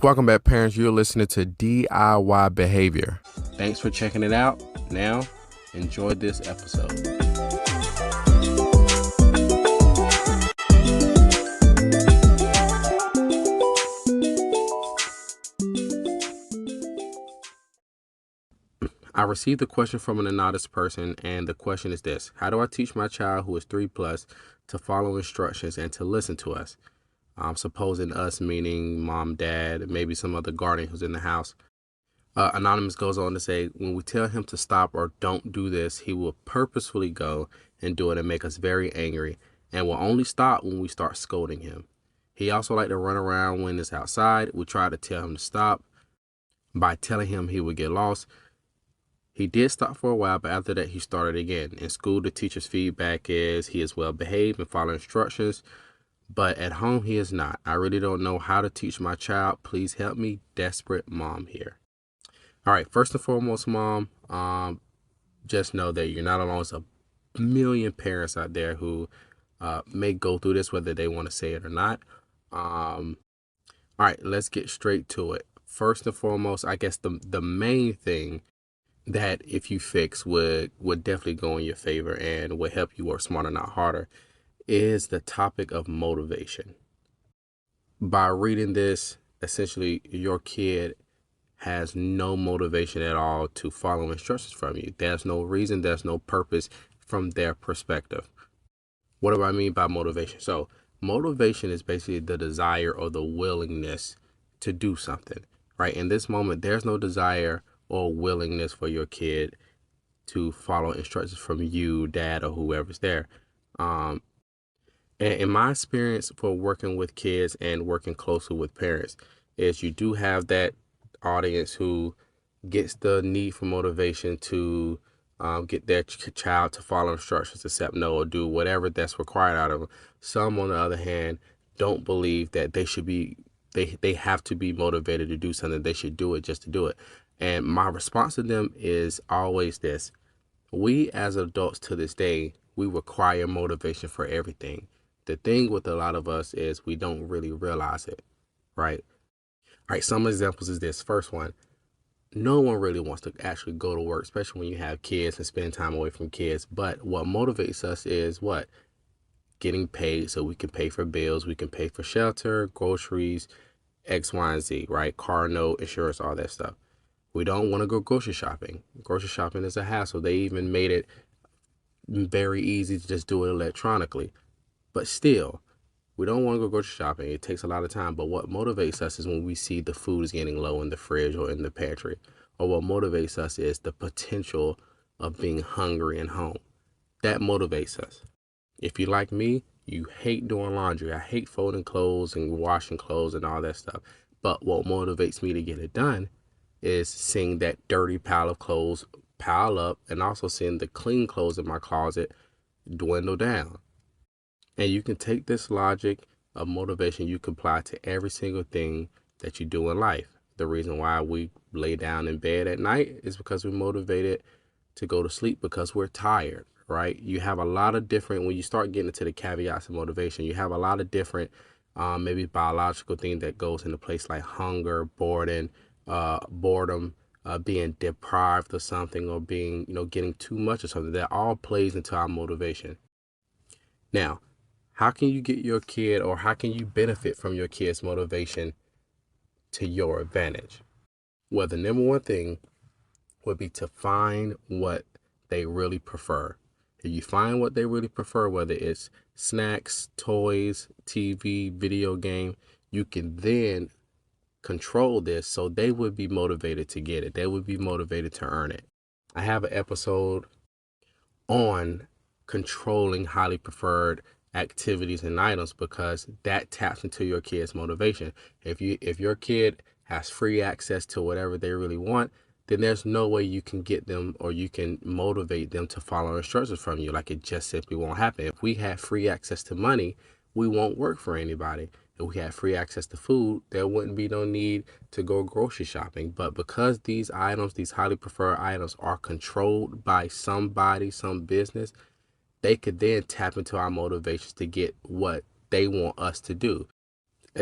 Welcome back, parents. You're listening to DIY Behavior. Thanks for checking it out. Now, enjoy this episode. I received a question from an anonymous person, and the question is this: how do I teach my child who is 3+ to follow instructions and to listen to us? Supposing us meaning mom, dad, maybe some other guardian who's in the house. Anonymous goes on to say, when we tell him to stop or don't do this, he will purposefully go and do it and make us very angry, and will only stop when we start scolding him. He also like to run around when it's outside. We try to tell him to stop by telling him he would get lost. He did stop for a while, but after that he started again. In school, the teacher's feedback is he is well behaved and following instructions, but at home he is not. I really don't know how to teach my child. Please help me. Desperate mom here. All right, first and foremost, mom, just know that you're not alone. There's a million parents out there who may go through this, whether they want to say it or not. All right, let's get straight to it. First and foremost, I guess the main thing that if you fix would definitely go in your favor and would help you work smarter, not harder, is the topic of motivation. By reading this, essentially your kid has no motivation at all to follow instructions from you. There's no reason, there's no purpose from their perspective. What do I mean by motivation? So motivation is basically the desire or the willingness to do something, right? In this moment, there's no desire or willingness for your kid to follow instructions from you, dad, or whoever's there. And in my experience for working with kids and working closely with parents, is you do have that audience who gets the need for motivation to get their child to follow instructions, accept no, or do whatever that's required out of them. Some, on the other hand, don't believe that they should be, they have to be motivated to do something. They should do it just to do it. And my response to them is always this: we as adults to this day, we require motivation for everything. The thing with a lot of us is we don't really realize it, right? All right, some examples is this. First one: no one really wants to actually go to work, especially when you have kids and spend time away from kids. But what motivates us is what? Getting paid so we can pay for bills, we can pay for shelter, groceries, X, Y, and Z, right? Car note, insurance, all that stuff. We don't want to go grocery shopping. Grocery shopping is a hassle. They even made it very easy to just do it electronically. But still, we don't want to go grocery shopping. It takes a lot of time. But what motivates us is when we see the food is getting low in the fridge or in the pantry. Or what motivates us is the potential of being hungry and home. That motivates us. If you like me, you hate doing laundry. I hate folding clothes and washing clothes and all that stuff. But what motivates me to get it done is seeing that dirty pile of clothes pile up, and also seeing the clean clothes in my closet dwindle down. And you can take this logic of motivation, you can apply to every single thing that you do in life. The reason why we lay down in bed at night is because we're motivated to go to sleep because we're tired, right? You have a lot of different, when you start getting into the caveats of motivation, you have a lot of different maybe biological things that goes into place, like hunger, boredom, being deprived of something, or being, getting too much of something. That all plays into our motivation. Now, how can you get your kid, or how can you benefit from your kid's motivation to your advantage? Well, the number one thing would be to find what they really prefer. If you find what they really prefer, whether it's snacks, toys, TV, video game, you can then control this so they would be motivated to get it. They would be motivated to earn it. I have an episode on controlling highly preferred activities and items, because that taps into your kid's motivation. If your kid has free access to whatever they really want, then there's no way you can get them, or you can motivate them to follow instructions from you. Like, it just simply won't happen. If we have free access to money, we won't work for anybody. If we had free access to food, there wouldn't be no need to go grocery shopping. But because these items, these highly preferred items, are controlled by somebody, some business, they could then tap into our motivations to get what they want us to do.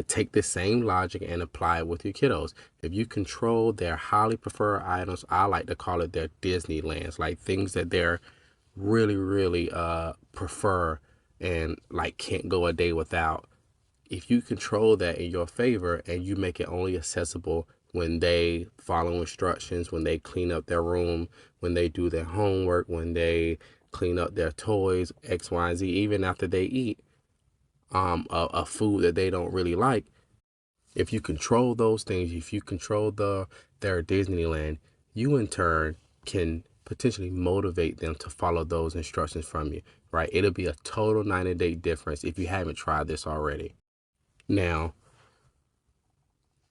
take the same logic and apply it with your kiddos. If you control their highly preferred items, I like to call it their Disneylands, like things that they're really, really prefer and like can't go a day without. If you control that in your favor and you make it only accessible when they follow instructions, when they clean up their room, when they do their homework, when they clean up their toys, X, Y, and Z, even after they eat a food that they don't really like. If you control those things, if you control their Disneyland, you in turn can potentially motivate them to follow those instructions from you, right? It'll be a total 90-day difference if you haven't tried this already. Now,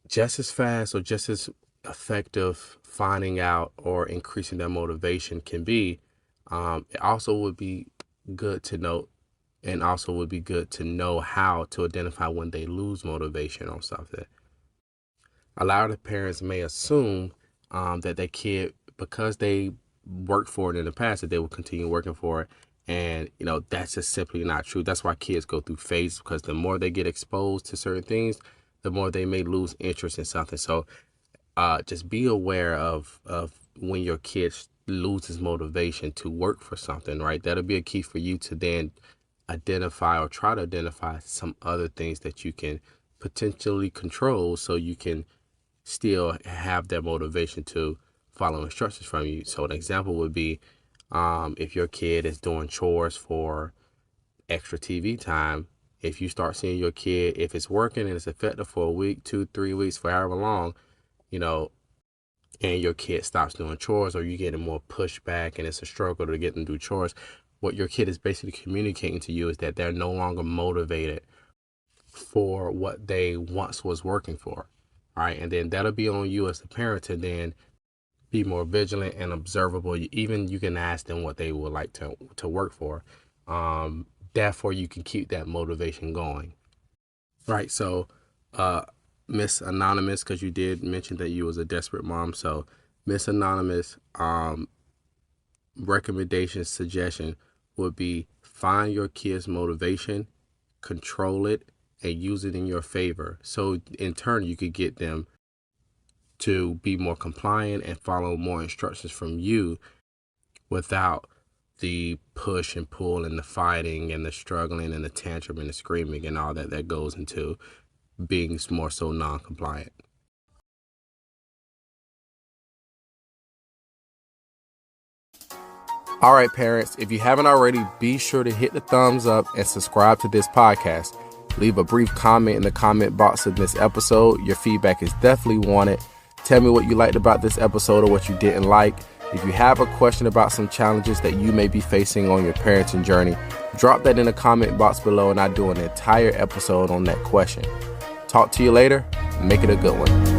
just as fast or just as effective finding out or increasing their motivation can be, it also would be good to note and also would be good to know how to identify when they lose motivation on something. A lot of the parents may assume that their kid, because they worked for it in the past, that they will continue working for it. And, that's just simply not true. That's why kids go through phases, because the more they get exposed to certain things, the more they may lose interest in something. So just be aware of when your kid loses motivation to work for something, right? That'll be a key for you to then identify or try to identify some other things that you can potentially control so you can still have that motivation to follow instructions from you. So an example would be if your kid is doing chores for extra TV time, if you start seeing your kid, if it's working and it's effective for a week, 2-3 weeks, for however long, and your kid stops doing chores or you're getting more pushback and it's a struggle to get them to do chores, what your kid is basically communicating to you is that they're no longer motivated for what they once was working for. All right. And then that'll be on you as the parent to then be more vigilant and observable. Even you can ask them what they would like to work for. Therefore, you can keep that motivation going. Right. So, Miss Anonymous, because you did mention that you was a desperate mom. So, Miss Anonymous, recommendation, suggestion would be find your kids' motivation, control it, and use it in your favor. So in turn, you could get them to be more compliant and follow more instructions from you without the push and pull and the fighting and the struggling and the tantrum and the screaming and all that goes into being more so non-compliant. All right, parents, if you haven't already, be sure to hit the thumbs up and subscribe to this podcast. Leave a brief comment in the comment box of this episode. Your feedback is definitely wanted. Tell me what you liked about this episode or what you didn't like. If you have a question about some challenges that you may be facing on your parenting journey, drop that in the comment box below and I'll do an entire episode on that question. Talk to you later. Make it a good one.